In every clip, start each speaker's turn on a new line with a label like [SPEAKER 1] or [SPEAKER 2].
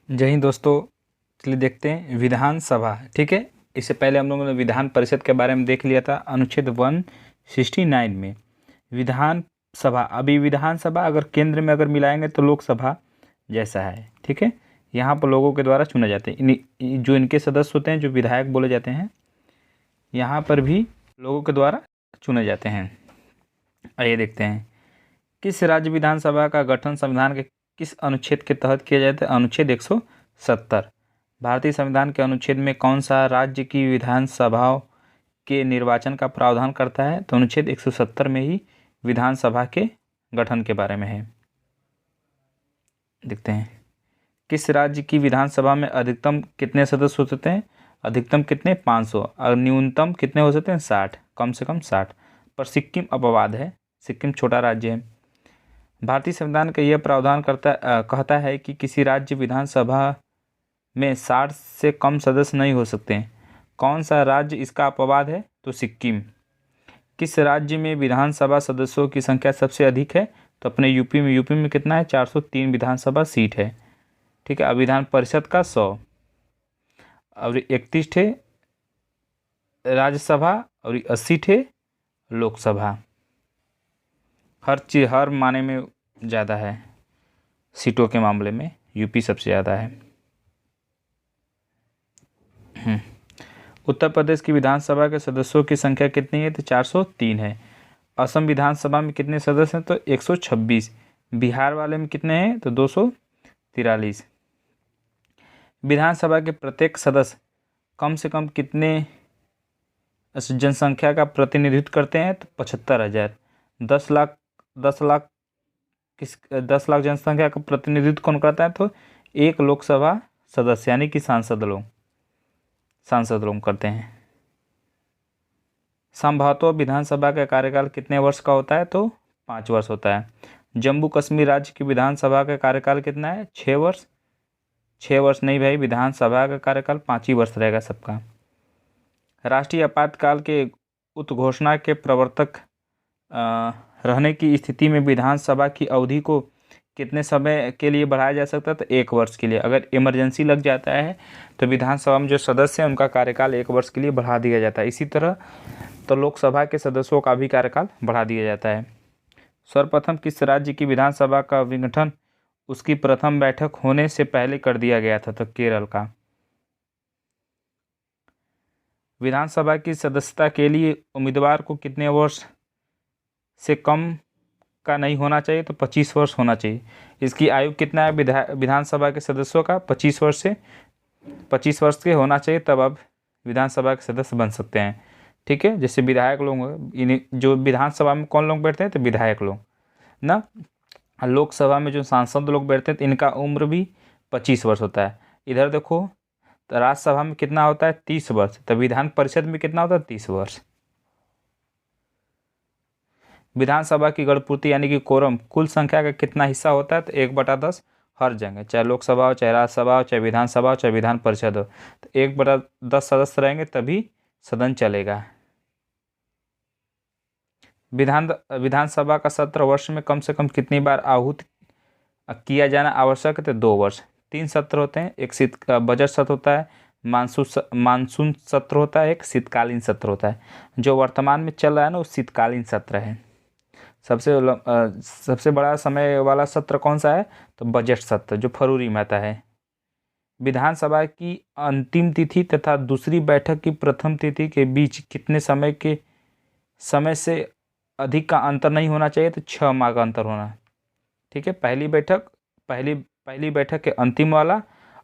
[SPEAKER 1] जय हिंद दोस्तों। चलिए देखते हैं विधानसभा। ठीक है, इससे पहले हम लोगों ने विधान परिषद के बारे में देख लिया था अनुच्छेद 169 में। विधानसभा, अभी विधानसभा अगर केंद्र में अगर मिलाएंगे तो लोकसभा जैसा है। ठीक है, यहाँ पर लोगों के द्वारा चुने जाते हैं जो इनके सदस्य होते हैं, जो विधायक बोले जाते हैं, यहाँ पर भी लोगों के द्वारा चुने जाते हैं। आइए देखते हैं किस राज्य विधानसभा का गठन संविधान के किस अनुच्छेद के तहत किया जाता है। अनुच्छेद 170। भारतीय संविधान के अनुच्छेद में कौन सा राज्य की विधानसभाओं के निर्वाचन का प्रावधान करता है? तो अनुच्छेद 170 में ही विधानसभा के गठन के बारे में है। देखते हैं किस राज्य की विधानसभा में अधिकतम कितने सदस्य हो सकते हैं? अधिकतम कितने? 500। और न्यूनतम कितने हो सकते हैं? 60। कम से कम 60। पर सिक्किम अपवाद है, सिक्किम छोटा राज्य है। भारतीय संविधान का यह प्रावधान कहता है कि किसी राज्य विधानसभा में 60 से कम सदस्य नहीं हो सकते हैं। कौन सा राज्य इसका अपवाद है? तो सिक्किम। किस राज्य में विधानसभा सदस्यों की संख्या सबसे अधिक है? तो अपने यूपी में कितना है? 403 विधानसभा सीट है। ठीक है, अब विधान परिषद का 100 और 31 थे राज्यसभा और 80 थे लोकसभा। हर माने में ज़्यादा है, सीटों के मामले में यूपी सबसे ज़्यादा है। उत्तर प्रदेश की विधानसभा के सदस्यों की संख्या कितनी है? तो 403 है। असम विधानसभा में कितने सदस्य हैं? तो 126। बिहार वाले में कितने हैं? तो 243। विधानसभा के प्रत्येक सदस्य कम से कम कितने जनसंख्या का प्रतिनिधित्व करते हैं? तो 75,000। 10 लाख जनसंख्या का प्रतिनिधित्व कौन करता है? तो एक लोकसभा सदस्य यानी कि सांसद लोग करते हैं। संभवतः विधानसभा का कार्यकाल कितने वर्ष का होता है? तो 5 वर्ष होता है। जम्मू कश्मीर राज्य की विधानसभा का कार्यकाल कितना है? 6 वर्ष। 6 वर्ष नहीं भाई, विधानसभा का कार्यकाल 5 ही वर्ष रहेगा सबका। राष्ट्रीय आपातकाल के उद्घोषणा के प्रवर्तक रहने की स्थिति में विधानसभा की अवधि को कितने समय के लिए बढ़ाया जा सकता है? तो 1 वर्ष के लिए। अगर इमरजेंसी लग जाता है तो विधानसभा में जो सदस्य हैं उनका कार्यकाल 1 वर्ष के लिए बढ़ा दिया जाता है। इसी तरह तो लोकसभा के सदस्यों का भी कार्यकाल बढ़ा दिया जाता है। सर्वप्रथम किस राज्य की विधानसभा का विघटन उसकी प्रथम बैठक होने से पहले कर दिया गया था? तो केरल का। विधानसभा की सदस्यता के लिए उम्मीदवार को कितने वर्ष से कम का नहीं होना चाहिए? तो 25 वर्ष होना चाहिए। इसकी आयु कितना है विधानसभा के सदस्यों का? 25 वर्ष से 25 वर्ष के होना चाहिए, तब आप विधानसभा के सदस्य बन सकते हैं। ठीक है, जैसे विधायक लोग, जो विधानसभा में कौन लोग बैठते हैं? तो विधायक लोग ना। लोकसभा में जो सांसद लोग बैठते हैं तो इनका उम्र भी 25 वर्ष होता है। इधर देखो तो राज्यसभा में कितना होता है? 30 वर्ष। तो विधान परिषद में कितना होता है? 30 वर्ष। विधानसभा की गणपूर्ति यानी कि कोरम कुल संख्या का कितना हिस्सा होता है? तो 1/10 हर जगह, चाहे लोकसभा हो, चाहे राज्यसभा हो, चाहे विधानसभा हो, चाहे विधान परिषद हो, तो 1/10 सदस्य रहेंगे तभी सदन चलेगा। विधानसभा का सत्र वर्ष में कम से कम कितनी बार आहूत किया जाना आवश्यक है? तो 2 वर्ष। 3 सत्र होते हैं, एक बजट सत्र होता है, मानसून सत्र होता है, एक शीतकालीन सत्र होता है। जो वर्तमान में चल रहा है ना वो शीतकालीन सत्र है। सबसे बड़ा समय वाला सत्र कौन सा है? तो बजट सत्र, जो फरवरी में आता है। विधानसभा की अंतिम तिथि तथा दूसरी बैठक की प्रथम तिथि के बीच कितने समय से अधिक का अंतर नहीं होना चाहिए? तो 6 माह का अंतर होना। ठीक है, पहली बैठक के अंतिम वाला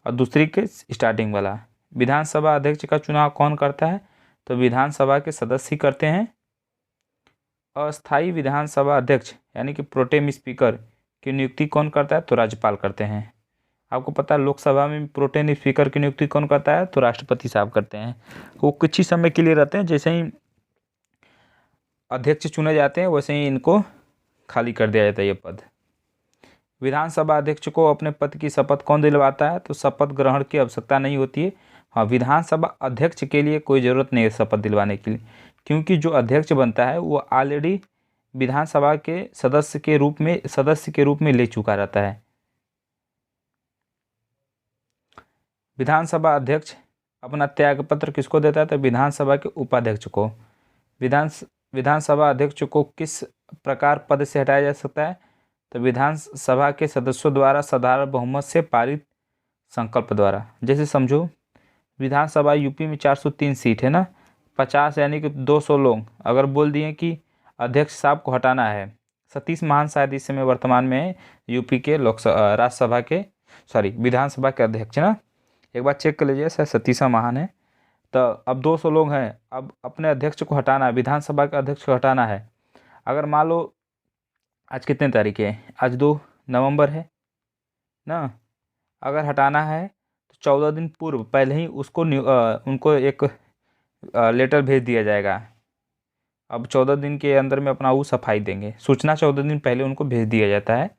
[SPEAKER 1] और दूसरी के स्टार्टिंग वाला। विधानसभा अध्यक्ष का चुनाव कौन करता है? तो विधानसभा के सदस्य ही करते हैं। अस्थायी विधानसभा अध्यक्ष यानी कि प्रोटेम स्पीकर की नियुक्ति कौन करता है? तो राज्यपाल करते हैं। आपको पता है लोकसभा में प्रोटेम स्पीकर की नियुक्ति कौन करता है? तो राष्ट्रपति साहब करते हैं। वो कुछ ही समय के लिए रहते हैं, जैसे ही अध्यक्ष चुने जाते हैं वैसे ही इनको खाली कर दिया जाता है ये पद। विधानसभा अध्यक्ष को अपने पद की शपथ कौन दिलवाता है? तो शपथ ग्रहण की आवश्यकता नहीं होती है। हाँ, विधानसभा अध्यक्ष के लिए कोई ज़रूरत नहीं है शपथ दिलवाने के लिए, क्योंकि जो अध्यक्ष बनता है वो ऑलरेडी विधानसभा के सदस्य के रूप में ले चुका रहता है। विधानसभा अध्यक्ष अपना त्यागपत्र किसको देता है? तो विधानसभा के उपाध्यक्ष को। विधानसभा अध्यक्ष को किस प्रकार पद से हटाया जा सकता है? तो विधानसभा के सदस्यों द्वारा साधारण बहुमत से पारित संकल्प द्वारा। जैसे समझो विधानसभा यूपी में 403 सीट है ना, 50 यानी कि 200 लोग अगर बोल दिए कि अध्यक्ष साहब को हटाना है। सतीश महान शायद इस समय वर्तमान में यूपी के राज्यसभा के विधानसभा के अध्यक्ष ना, एक बार चेक कर लीजिए, शायद सतीश महान है। तो अब 200 लोग हैं, अब अपने अध्यक्ष को हटाना है, विधानसभा के अध्यक्ष को हटाना है। अगर मान लो आज कितने तारीख है? आज 2 नवंबर है ना। अगर हटाना है तो 14 दिन पूर्व पहले ही उनको एक लेटर भेज दिया जाएगा। अब 14 दिन के अंदर में अपना वो सफाई देंगे, सूचना 14 दिन पहले उनको भेज दिया जाता है।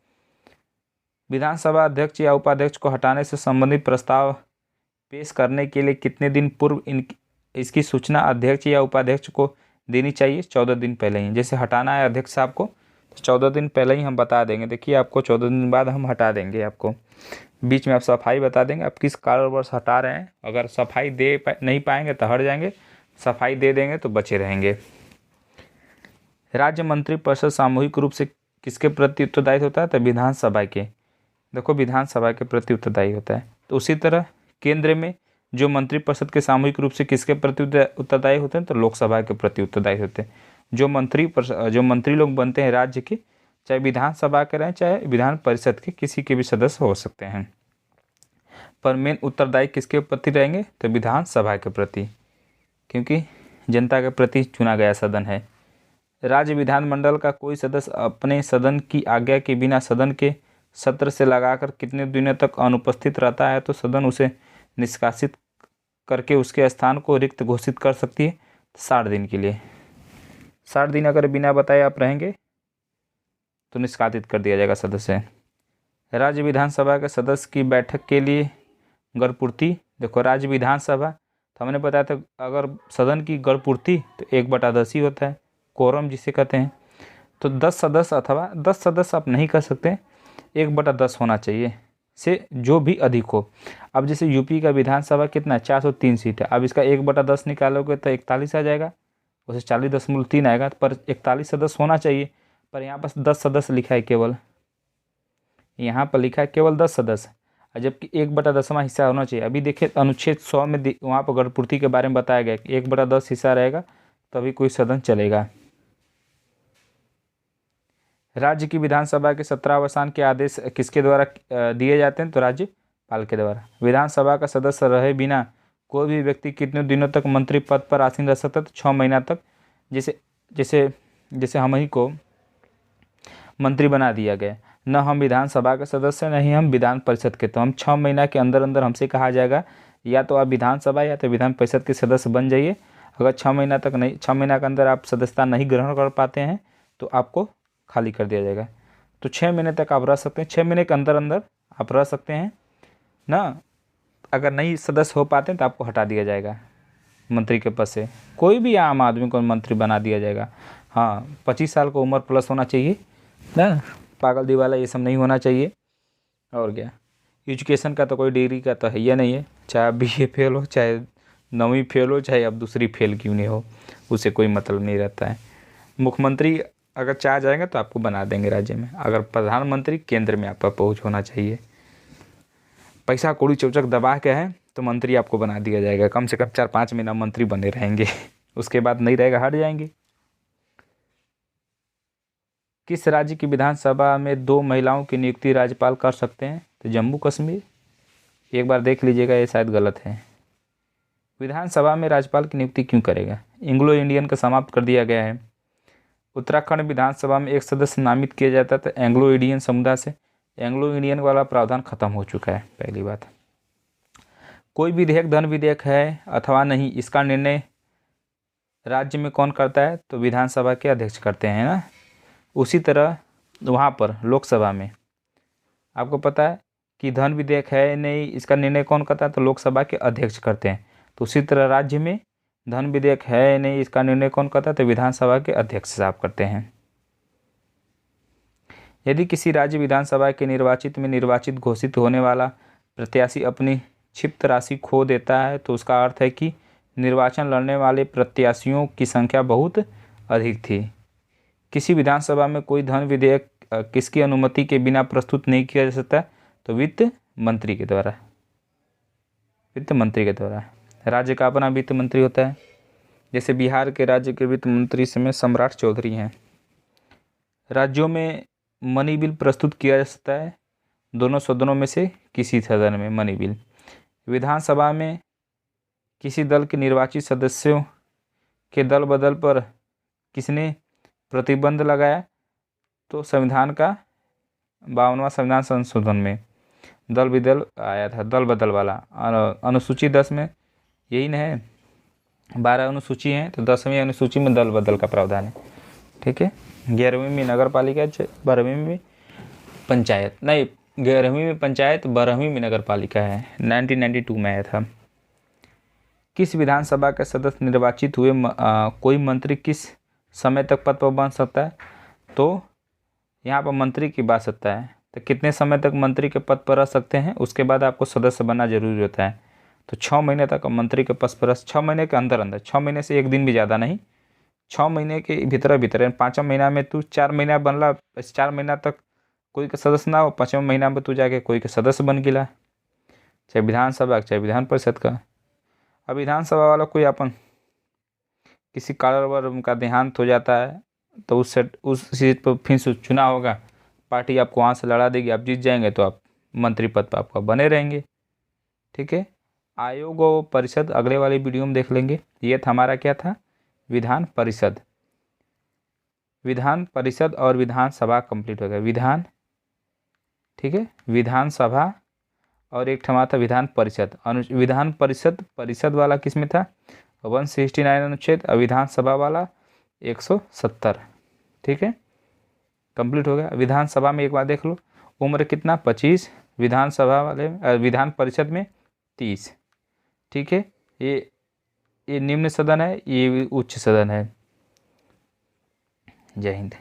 [SPEAKER 1] विधानसभा अध्यक्ष या उपाध्यक्ष को हटाने से संबंधित प्रस्ताव पेश करने के लिए कितने दिन पूर्व इसकी सूचना अध्यक्ष या उपाध्यक्ष को देनी चाहिए? 14 दिन पहले ही। जैसे हटाना है अध्यक्ष साहब को तो 14 दिन पहले ही हम बता देंगे, देखिए आपको 14 दिन बाद हम हटा देंगे, आपको बीच में आप सफाई बता देंगे आप किस कारणवश हटा रहे हैं। अगर सफाई नहीं पाएंगे तो हट जाएंगे, सफाई दे देंगे तो बचे रहेंगे। राज्य मंत्रिपरिषद सामूहिक रूप से किसके प्रति उत्तरदायी होता है? तो विधानसभा के। देखो विधानसभा के प्रति उत्तरदायी होता है। तो उसी तरह केंद्र में जो मंत्रिपरिषद के सामूहिक रूप से किसके प्रति उत्तरदायी होते हैं? तो लोकसभा के प्रति उत्तरदायी होते हैं। जो मंत्री लोग बनते हैं राज्य के, चाहे विधानसभा के रहें चाहे विधान परिषद के, किसी के भी सदस्य हो सकते हैं, पर मेन उत्तरदायी किसके प्रति रहेंगे? तो विधानसभा के प्रति, क्योंकि जनता के प्रति चुना गया सदन है। राज्य विधानमंडल का कोई सदस्य अपने सदन की आज्ञा के बिना सदन के सत्र से लगाकर कितने दिनों तक अनुपस्थित रहता है? तो सदन उसे निष्कासित करके उसके स्थान को रिक्त घोषित कर सकती है 60 दिन के लिए। 60 दिन अगर बिना बताए आप रहेंगे तो निष्कासित कर दिया जाएगा सदस्य। राज्य विधानसभा के सदस्य की बैठक के लिए गणपूर्ति। देखो राज्य विधानसभा तो हमने बताया था, अगर सदन की गणपूर्ति तो 1/10 ही होता है, कोरम जिसे कहते हैं। तो 10 सदस्य अथवा 10 सदस्य आप नहीं कर सकते, 1/10 होना चाहिए से जो भी अधिक हो। अब जैसे यूपी का विधानसभा कितना है? 403 सीट है। अब इसका 1/10 निकालोगे तो 41 आ जाएगा, उसे 40.3 आएगा, पर 41 सदस्य होना चाहिए। पर यहाँ पर 10 सदस्य लिखा है केवल, यहाँ पर लिखा है केवल 10 सदस्य, जबकि 1/10वां हिस्सा होना चाहिए। अभी देखिए अनुच्छेद 100 में वहाँ पर गणपूर्ति के बारे में बताया गया कि 1/10 हिस्सा रहेगा तभी कोई सदन चलेगा। राज्य की विधानसभा के सत्रावसान के आदेश किसके द्वारा दिए जाते हैं? तो राज्यपाल के द्वारा। विधानसभा का सदस्य रहे बिना कोई भी व्यक्ति कितने दिनों तक मंत्री पद पर आसीन रह सकता है? तो 6 महीना तक। जैसे हम ही को मंत्री बना दिया गया, न हम विधानसभा के सदस्य नहीं हम विधान परिषद के, तो हम 6 महीना के अंदर अंदर हमसे कहा जाएगा या तो आप विधानसभा या तो विधान परिषद के सदस्य बन जाइए। अगर 6 महीना के अंदर आप सदस्यता नहीं ग्रहण कर पाते हैं तो आपको खाली कर दिया जाएगा। तो 6 महीने तक आप रह सकते हैं, 6 महीने के अंदर अंदर आप रह सकते हैं ना। अगर नहीं सदस्य हो पाते हैं तो आपको हटा दिया जाएगा मंत्री के पद से। कोई भी आम आदमी को मंत्री बना दिया जाएगा। हाँ, 25 साल को उम्र प्लस होना चाहिए ना, पागल दीवाला ये सब नहीं होना चाहिए। और क्या, एजुकेशन का तो कोई डिग्री का तो है या नहीं है, चाहे आप BA फेल हो, चाहे 9वीं फेल हो, चाहे आप दूसरी फेल क्यों नहीं हो, उससे कोई मतलब नहीं रहता है। मुख्यमंत्री अगर चाह जाएंगे तो आपको बना देंगे राज्य में। अगर प्रधानमंत्री केंद्र में आपका पहुंच होना चाहिए। पैसा कौड़ी चौचक दबा के है तो मंत्री आपको बना दिया जाएगा, कम से कम 4-5 महीना मंत्री बने रहेंगे, उसके बाद नहीं रहेगा, हट जाएंगे। किस राज्य की विधानसभा में 2 महिलाओं की नियुक्ति राज्यपाल कर सकते हैं? तो जम्मू कश्मीर। एक बार देख लीजिएगा, ये शायद गलत है। विधानसभा में राज्यपाल की नियुक्ति क्यों करेगा? एंग्लो इंडियन का समाप्त कर दिया गया है। उत्तराखंड विधानसभा में एक सदस्य नामित किया जाता था एंग्लो इंडियन समुदाय से। एंग्लो इंडियन वाला प्रावधान खत्म हो चुका है, पहली बात। कोई विधेयक धन विधेयक है अथवा नहीं, इसका निर्णय राज्य में कौन करता है? तो विधानसभा के अध्यक्ष करते हैं ना। उसी तरह वहाँ पर लोकसभा में आपको पता है कि धन विधेयक है नहीं, इसका निर्णय कौन करता है? तो लोकसभा के अध्यक्ष करते हैं। तो उसी तरह राज्य में धन विधेयक है नहीं, इसका निर्णय कौन करता है? तो विधानसभा के अध्यक्ष साहब करते हैं। यदि किसी राज्य विधानसभा के निर्वाचित घोषित होने वाला प्रत्याशी अपनी क्षिप्त राशि खो देता है तो उसका अर्थ है कि निर्वाचन लड़ने वाले प्रत्याशियों की संख्या बहुत अधिक थी। किसी विधानसभा में कोई धन विधेयक किसकी अनुमति के बिना प्रस्तुत नहीं किया जा सकता? तो वित्त मंत्री के द्वारा। वित्त मंत्री के द्वारा। राज्य का अपना वित्त मंत्री होता है। जैसे बिहार के राज्य के वित्त मंत्री इस समय सम्राट चौधरी हैं। राज्यों में मनी बिल प्रस्तुत किया जा सकता है दोनों सदनों में से किसी सदन में मनी बिल। विधानसभा में किसी दल के निर्वाचित सदस्यों के दल बदल पर किसने प्रतिबंध लगाया? तो संविधान का 52वां संविधान संशोधन में दल बदल आया था, दल बदल वाला। अनुसूची 10 में यही न है, 12 अनुसूची हैं तो 10वीं अनुसूची में दल बदल का प्रावधान है। ठीक है। 11वीं में नगर पालिका, 12वीं में पंचायत, नहीं 11वीं में पंचायत, 12वीं में नगर पालिका है। 1992 में आया था। किस विधानसभा के सदस्य निर्वाचित हुए कोई मंत्री किस समय तक पद पर बन सकता है? तो यहाँ पर मंत्री की बात सकता है तो कितने समय तक मंत्री के पद पर रह सकते हैं, उसके बाद आपको सदस्य बनना जरूरी होता है। तो 6 महीने तक मंत्री के पद पर 6 महीने के अंदर 6 महीने से एक दिन भी ज़्यादा नहीं, 6 महीने के भीतर 5वां महीना में तू 4 महीना बनला, 4 महीना तक कोई का सदस्य ना हो, 5वां महीना में तू जाके कोई का सदस्य बन गिला, चाहे विधानसभा चाहे विधान परिषद का। अब विधानसभा वाला कोई अपन किसी कारणवश उनका देहांत हो जाता है तो उस सीट पर फिर से चुनाव होगा, पार्टी आपको वहाँ से लड़ा देगी, आप जीत जाएंगे तो आप मंत्री पद पर आपका बने रहेंगे। ठीक है। आयोग और परिषद अगले वाली वीडियो में देख लेंगे। ये था हमारा क्या था, विधान परिषद। विधान परिषद और विधानसभा कंप्लीट हो गया। विधान, ठीक है, विधानसभा और एक था विधान परिषद। विधान परिषद वाला किस में था? 169 अनुच्छेद, और विधानसभा वाला 170। ठीक है, कंप्लीट हो गया। विधानसभा में एक बार देख लो, उम्र कितना 25, विधानसभा वाले विधान परिषद में 30। ठीक है, ये निम्न सदन है, ये उच्च सदन है। जय हिंद।